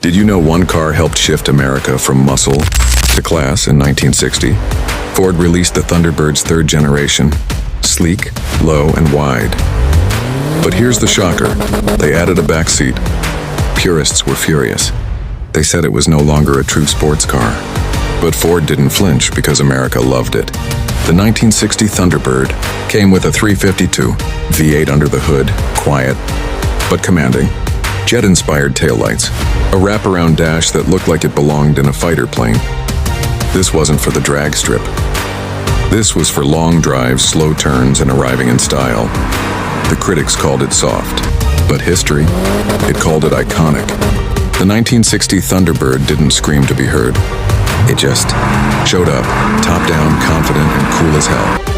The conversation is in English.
Did you know one car helped shift America from muscle to class in 1960? Ford released the Thunderbird's third generation, sleek, low, and wide. But here's the shocker. They added a back seat. Purists were furious. They said it was no longer a true sports car. But Ford didn't flinch because America loved it. The 1960 Thunderbird came with a 352 V8 under the hood, quiet but commanding, jet-inspired taillights, a wraparound dash that looked like it belonged in a fighter plane. This wasn't for the drag strip. This was for long drives, slow turns, and arriving in style. The critics called it soft, but history, it called it iconic. The 1960 Thunderbird didn't scream to be heard. It just showed up, top down, confident, and cool as hell.